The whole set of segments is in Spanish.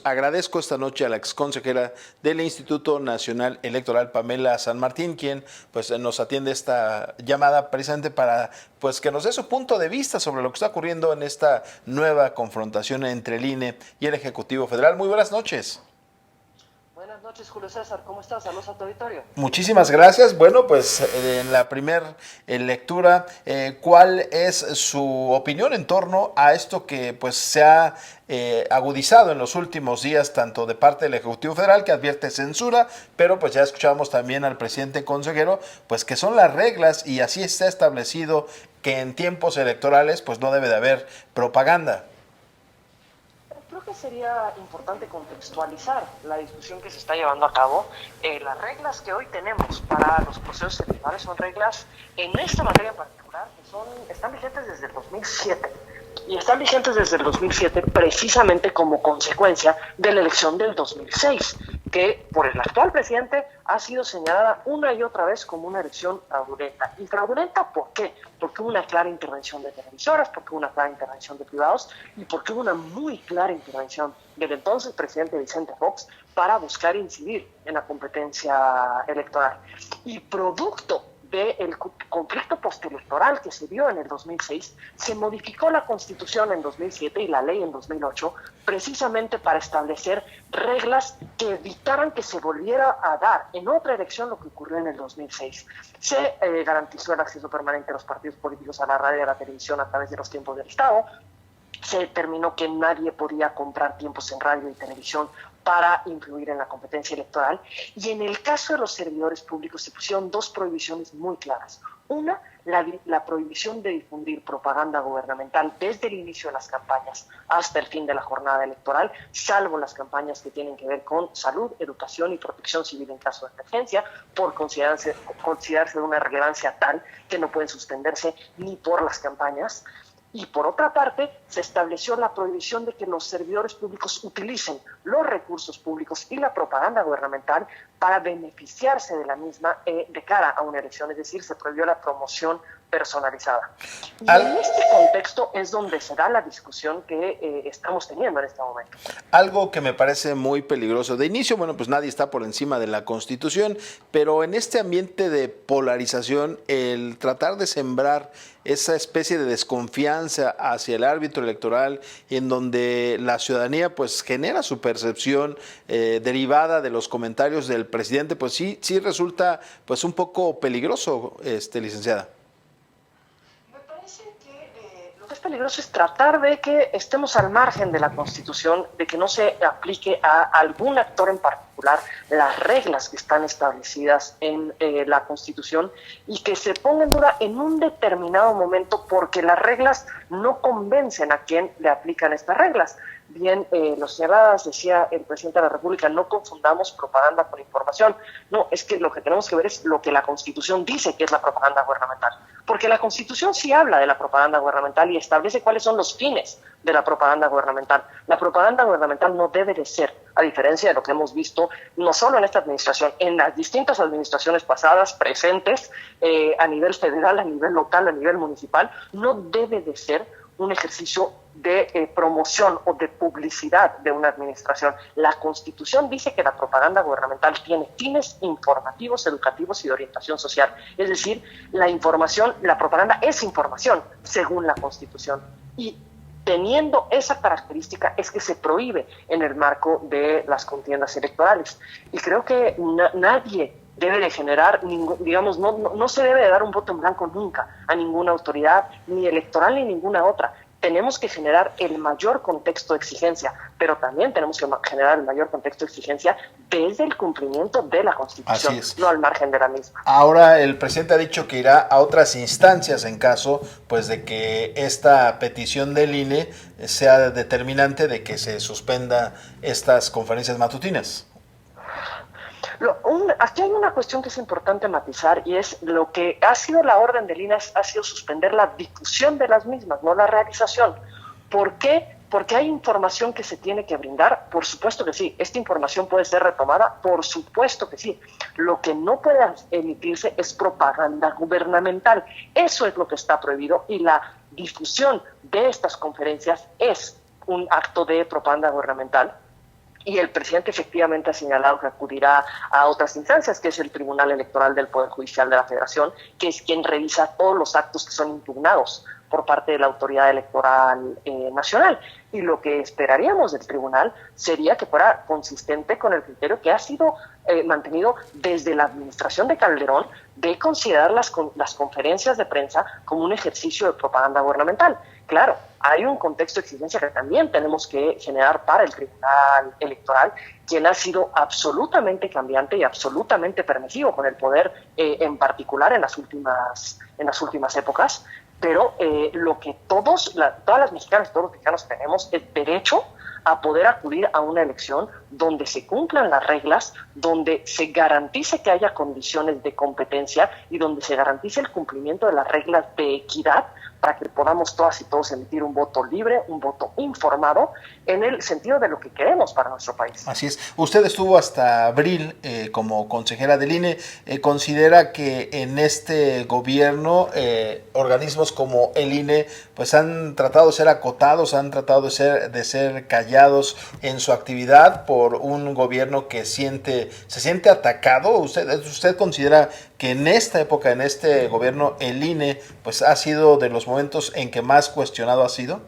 Agradezco esta noche a la exconsejera del Instituto Nacional Electoral, Pamela San Martín, quien pues nos atiende esta llamada precisamente para pues que nos dé su punto de vista sobre lo que está ocurriendo en esta nueva confrontación entre el INE y el Ejecutivo Federal. Muy buenas noches. Buenas noches, Julio César. ¿Cómo estás? Saludos a tu auditorio. Muchísimas gracias. Bueno, pues en la primera lectura, ¿cuál es su opinión en torno a esto que pues se ha agudizado en los últimos días, tanto de parte del Ejecutivo Federal, que advierte censura, pero pues ya escuchamos también al presidente consejero, pues que son las reglas y así está establecido que en tiempos electorales pues no debe de haber propaganda? Creo que sería importante contextualizar la discusión que se está llevando a cabo. Las reglas que hoy tenemos para los procesos electorales son reglas, en esta materia en particular, que están vigentes desde el 2007. Y están vigentes desde el 2007 precisamente como consecuencia de la elección del 2006, que por el actual presidente ha sido señalada una y otra vez como una elección fraudulenta. ¿Y fraudulenta por qué? Porque hubo una clara intervención de televisoras, porque hubo una clara intervención de privados y porque hubo una muy clara intervención del entonces presidente Vicente Fox para buscar incidir en la competencia electoral. Y producto del conflicto postelectoral que se dio en el 2006, se modificó la Constitución en 2007 y la ley en 2008 precisamente para establecer reglas que evitaran que se volviera a dar en otra elección lo que ocurrió en el 2006. Se garantizó el acceso permanente de los partidos políticos a la radio y a la televisión a través de los tiempos del Estado. Se determinó que nadie podía comprar tiempos en radio y televisión para influir en la competencia electoral. Y en el caso de los servidores públicos se pusieron dos prohibiciones muy claras. Una, la prohibición de difundir propaganda gubernamental desde el inicio de las campañas hasta el fin de la jornada electoral, salvo las campañas que tienen que ver con salud, educación y protección civil en caso de emergencia, por considerarse de una relevancia tal que no pueden suspenderse ni por las campañas. Y por otra parte, se estableció la prohibición de que los servidores públicos utilicen los recursos públicos y la propaganda gubernamental para beneficiarse de la misma de cara a una elección, es decir, se prohibió la promoción personalizada. Y en este contexto es donde se da la discusión que estamos teniendo en este momento. Algo que me parece muy peligroso. De inicio, bueno, pues nadie está por encima de la Constitución, pero en este ambiente de polarización, el tratar de sembrar esa especie de desconfianza hacia el árbitro electoral, en donde la ciudadanía pues genera su percepción derivada de los comentarios del presidente, pues sí resulta pues un poco peligroso, licenciada. Lo que es peligroso es tratar de que estemos al margen de la Constitución, de que no se aplique a algún actor en particular las reglas que están establecidas en la Constitución y que se ponga en duda en un determinado momento porque las reglas no convencen a quien le aplican estas reglas. Bien, lo señaladas, decía el presidente de la República, no confundamos propaganda con información. No, es que lo que tenemos que ver es lo que la Constitución dice que es la propaganda gubernamental. Porque la Constitución sí habla de la propaganda gubernamental y establece cuáles son los fines de la propaganda gubernamental. La propaganda gubernamental no debe de ser, a diferencia de lo que hemos visto, no solo en esta administración, en las distintas administraciones pasadas, presentes, a nivel federal, a nivel local, a nivel municipal, no debe de ser un ejercicio de promoción o de publicidad de una administración. La Constitución dice que la propaganda gubernamental tiene fines informativos, educativos y de orientación social. Es decir, la propaganda es información, según la Constitución. Y teniendo esa característica es que se prohíbe en el marco de las contiendas electorales. Y creo que nadie debe de generar, no se debe de dar un voto en blanco nunca a ninguna autoridad, ni electoral ni ninguna otra. Tenemos que generar el mayor contexto de exigencia, pero también tenemos que generar el mayor contexto de exigencia desde el cumplimiento de la Constitución, no al margen de la misma. Ahora el presidente ha dicho que irá a otras instancias en caso pues de que esta petición del INE sea determinante de que se suspenda estas conferencias matutinas. Aquí hay una cuestión que es importante matizar y es lo que ha sido la orden de INE ha sido suspender la difusión de las mismas, no la realización. ¿Por qué? Porque hay información que se tiene que brindar, por supuesto que sí. ¿Esta información puede ser retomada? Por supuesto que sí. Lo que no puede emitirse es propaganda gubernamental. Eso es lo que está prohibido y la difusión de estas conferencias es un acto de propaganda gubernamental y el presidente efectivamente ha señalado que acudirá a otras instancias, que es el Tribunal Electoral del Poder Judicial de la Federación, que es quien revisa todos los actos que son impugnados por parte de la Autoridad Electoral Nacional. Y lo que esperaríamos del tribunal sería que fuera consistente con el criterio que ha sido mantenido desde la administración de Calderón, de considerar las conferencias de prensa como un ejercicio de propaganda gubernamental. Claro, hay un contexto de exigencia que también tenemos que generar para el Tribunal Electoral, quien ha sido absolutamente cambiante y absolutamente permisivo con el poder, en particular en las últimas épocas. Pero lo que todas las mexicanas y todos los mexicanos tenemos es derecho a poder acudir a una elección donde se cumplan las reglas, donde se garantice que haya condiciones de competencia y donde se garantice el cumplimiento de las reglas de equidad para que podamos todas y todos emitir un voto libre, un voto informado, en el sentido de lo que queremos para nuestro país. Así es. Usted estuvo hasta abril como consejera del INE. ¿Considera que en este gobierno organismos como el INE pues han tratado de ser acotados, han tratado de ser callados en su actividad por un gobierno que se siente atacado? ¿Usted considera que en esta época, en este gobierno, el INE pues ha sido de los momentos en que más cuestionado ha sido?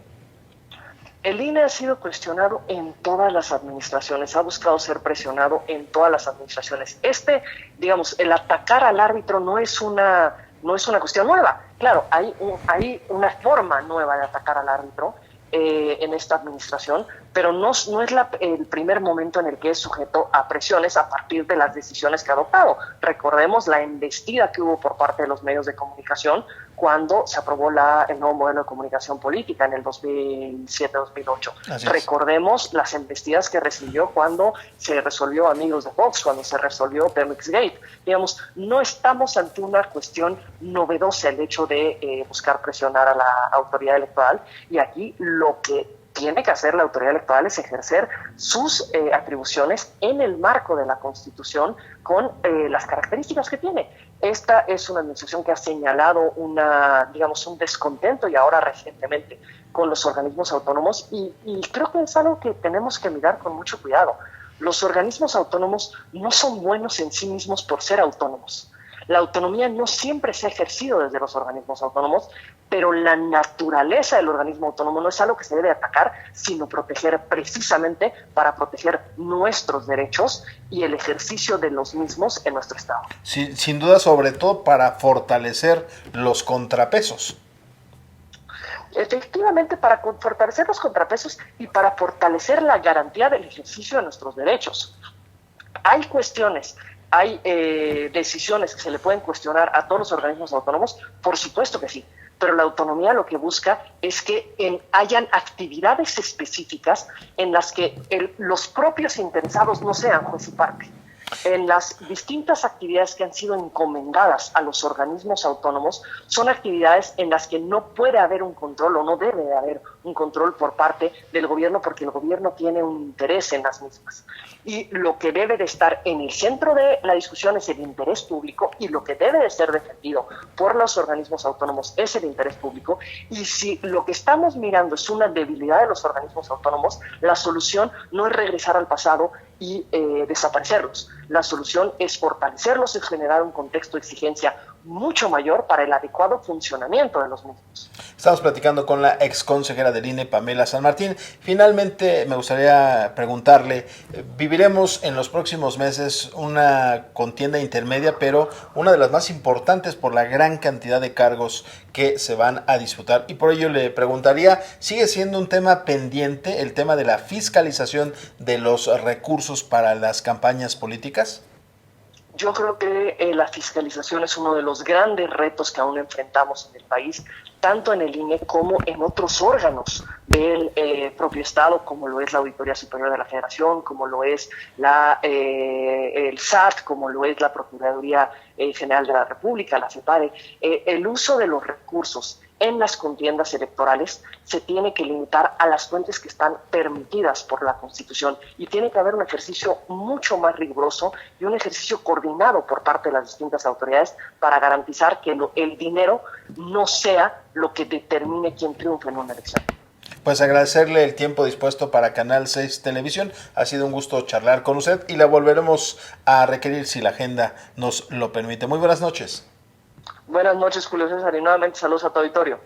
El INE ha sido cuestionado en todas las administraciones, ha buscado ser presionado en todas las administraciones. El atacar al árbitro no es una cuestión nueva. Claro, hay una forma nueva de atacar al árbitro en esta administración, pero no es el primer momento en el que es sujeto a presiones a partir de las decisiones que ha adoptado. Recordemos la embestida que hubo por parte de los medios de comunicación cuando se aprobó el nuevo modelo de comunicación política en el 2007-2008. Recordemos las embestidas que recibió cuando se resolvió Amigos de Fox, cuando se resolvió Pemex Gate. Digamos, no estamos ante una cuestión novedosa el hecho de buscar presionar a la autoridad electoral, y aquí lo que tiene que hacer la autoridad electoral es ejercer sus atribuciones en el marco de la Constitución con las características que tiene. Esta es una administración que ha señalado un descontento, y ahora recientemente con los organismos autónomos, y creo que es algo que tenemos que mirar con mucho cuidado. Los organismos autónomos no son buenos en sí mismos por ser autónomos. La autonomía no siempre se ha ejercido desde los organismos autónomos, pero la naturaleza del organismo autónomo no es algo que se debe atacar, sino proteger, precisamente para proteger nuestros derechos y el ejercicio de los mismos en nuestro Estado. Sí, sin duda, sobre todo para fortalecer los contrapesos. Efectivamente, para fortalecer los contrapesos y para fortalecer la garantía del ejercicio de nuestros derechos. Hay cuestiones, hay decisiones que se le pueden cuestionar a todos los organismos autónomos, por supuesto que sí, pero la autonomía lo que busca es que hayan actividades específicas en las que los propios interesados no sean juez y parte. En las distintas actividades que han sido encomendadas a los organismos autónomos son actividades en las que no puede haber un control, o no debe de haber un control por parte del gobierno, porque el gobierno tiene un interés en las mismas. Y lo que debe de estar en el centro de la discusión es el interés público, y lo que debe de ser defendido por los organismos autónomos es el interés público. Y si lo que estamos mirando es una debilidad de los organismos autónomos, la solución no es regresar al pasado y desaparecerlos. La solución es fortalecerlos y generar un contexto de exigencia mucho mayor para el adecuado funcionamiento de los mismos. Estamos platicando con la ex consejera del INE, Pamela San Martín. Finalmente, me gustaría preguntarle, viviremos en los próximos meses una contienda intermedia, pero una de las más importantes por la gran cantidad de cargos que se van a disputar. Y por ello le preguntaría, ¿sigue siendo un tema pendiente el tema de la fiscalización de los recursos para las campañas políticas? Yo creo que la fiscalización es uno de los grandes retos que aún enfrentamos en el país, tanto en el INE como en otros órganos del propio Estado, como lo es la Auditoría Superior de la Federación, como lo es el SAT, como lo es la Procuraduría General de la República, la CEPARE. El uso de los recursos en las contiendas electorales se tiene que limitar a las fuentes que están permitidas por la Constitución, y tiene que haber un ejercicio mucho más riguroso y un ejercicio coordinado por parte de las distintas autoridades para garantizar que el dinero no sea lo que determine quién triunfa en una elección. Pues agradecerle el tiempo dispuesto para Canal 6 Televisión. Ha sido un gusto charlar con usted y la volveremos a requerir si la agenda nos lo permite. Muy buenas noches. Buenas noches, Julio César, y nuevamente saludos a tu auditorio.